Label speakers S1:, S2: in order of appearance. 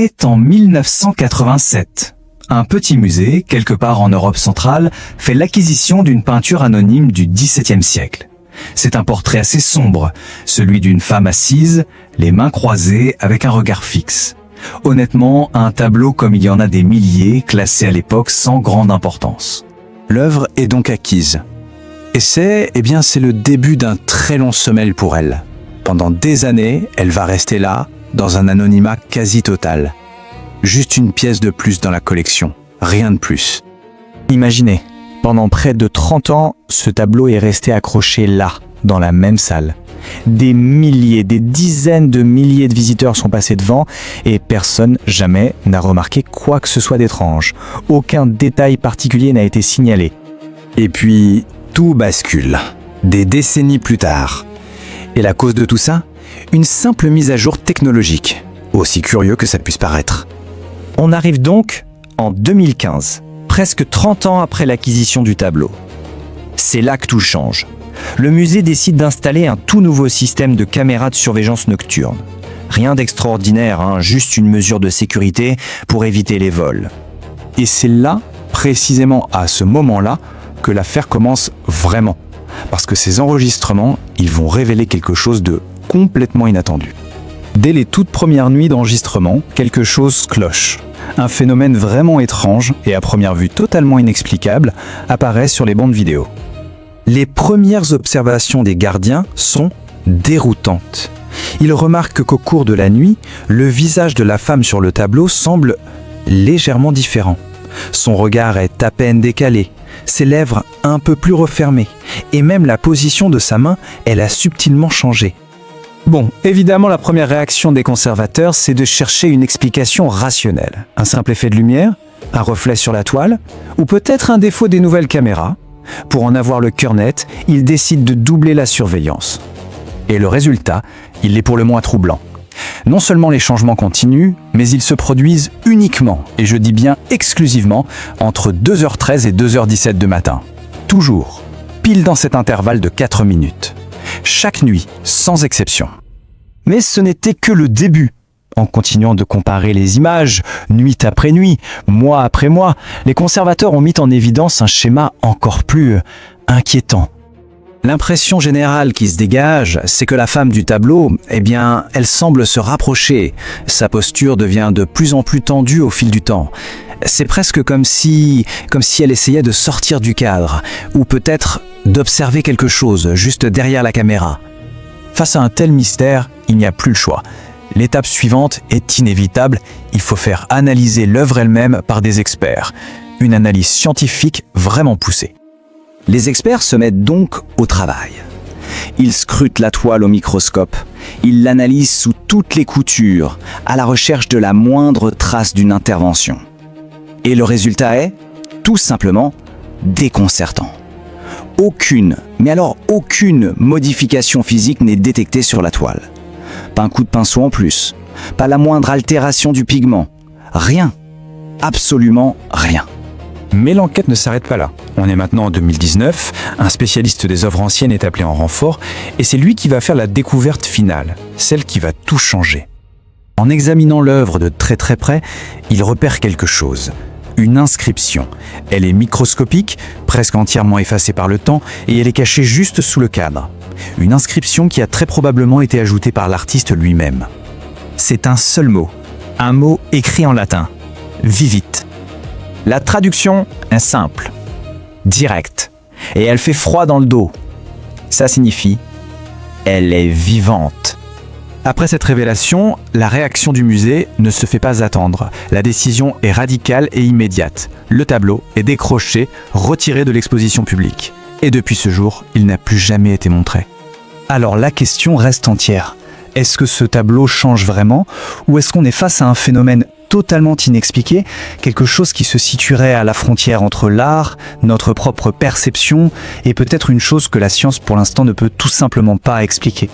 S1: est en 1987. Un petit musée, quelque part en Europe centrale, fait l'acquisition d'une peinture anonyme du XVIIe siècle. C'est un portrait assez sombre, celui d'une femme assise, les mains croisées avec un regard fixe. Honnêtement, un tableau comme il y en a des milliers, classé à l'époque sans grande importance.
S2: L'œuvre est donc acquise. Et c'est le début d'un très long sommeil pour elle. Pendant des années, elle va rester là, dans un anonymat quasi total. Juste une pièce de plus dans la collection, rien de plus.
S3: Imaginez, pendant près de 30 ans, ce tableau est resté accroché là, dans la même salle. Des milliers, des dizaines de milliers de visiteurs sont passés devant et personne jamais n'a remarqué quoi que ce soit d'étrange. Aucun détail particulier n'a été signalé.
S2: Et puis, tout bascule, des décennies plus tard. Et la cause de tout ça? Une simple mise à jour technologique, aussi curieux que ça puisse paraître.
S3: On arrive donc en 2015, presque 30 ans après l'acquisition du tableau. C'est là que tout change. Le musée décide d'installer un tout nouveau système de caméras de surveillance nocturne. Rien d'extraordinaire, juste une mesure de sécurité pour éviter les vols.
S2: Et c'est là, précisément à ce moment-là, que l'affaire commence vraiment. Parce que ces enregistrements, ils vont révéler quelque chose de complètement inattendu. Dès les toutes premières nuits d'enregistrement, quelque chose cloche. Un phénomène vraiment étrange et à première vue totalement inexplicable apparaît sur les bandes vidéo. Les premières observations des gardiens sont déroutantes. Ils remarquent qu'au cours de la nuit, le visage de la femme sur le tableau semble légèrement différent. Son regard est à peine décalé, ses lèvres un peu plus refermées, et même la position de sa main, elle a subtilement changé. Bon, évidemment, la première réaction des conservateurs, c'est de chercher une explication rationnelle. Un simple effet de lumière, un reflet sur la toile, ou peut-être un défaut des nouvelles caméras. Pour en avoir le cœur net, ils décident de doubler la surveillance. Et le résultat, il est pour le moins troublant. Non seulement les changements continuent, mais ils se produisent uniquement, et je dis bien exclusivement, entre 2h13 et 2h17 du matin. Toujours, pile dans cet intervalle de 4 minutes. Chaque nuit, sans exception.
S3: Mais ce n'était que le début. En continuant de comparer les images, nuit après nuit, mois après mois, les conservateurs ont mis en évidence un schéma encore plus inquiétant.
S2: L'impression générale qui se dégage, c'est que la femme du tableau, elle semble se rapprocher. Sa posture devient de plus en plus tendue au fil du temps. C'est presque comme si elle essayait de sortir du cadre, ou peut-être d'observer quelque chose juste derrière la caméra. Face à un tel mystère, il n'y a plus le choix. L'étape suivante est inévitable, il faut faire analyser l'œuvre elle-même par des experts. Une analyse scientifique vraiment poussée. Les experts se mettent donc au travail. Ils scrutent la toile au microscope, ils l'analysent sous toutes les coutures, à la recherche de la moindre trace d'une intervention. Et le résultat est, tout simplement, déconcertant. Aucune modification physique n'est détectée sur la toile. Pas un coup de pinceau en plus, pas la moindre altération du pigment. Rien, absolument rien. Mais l'enquête ne s'arrête pas là. On est maintenant en 2019, un spécialiste des œuvres anciennes est appelé en renfort, et c'est lui qui va faire la découverte finale, celle qui va tout changer. En examinant l'œuvre de très très près, il repère quelque chose. Une inscription. Elle est microscopique, presque entièrement effacée par le temps, et elle est cachée juste sous le cadre. Une inscription qui a très probablement été ajoutée par l'artiste lui-même. C'est un seul mot, un mot écrit en latin, vivit. La traduction est simple, directe, et elle fait froid dans le dos. Ça signifie « elle est vivante ». Après cette révélation, la réaction du musée ne se fait pas attendre. La décision est radicale et immédiate. Le tableau est décroché, retiré de l'exposition publique. Et depuis ce jour, il n'a plus jamais été montré. Alors la question reste entière. Est-ce que ce tableau change vraiment, ou est-ce qu'on est face à un phénomène totalement inexpliqué, quelque chose qui se situerait à la frontière entre l'art, notre propre perception, et peut-être une chose que la science pour l'instant ne peut tout simplement pas expliquer?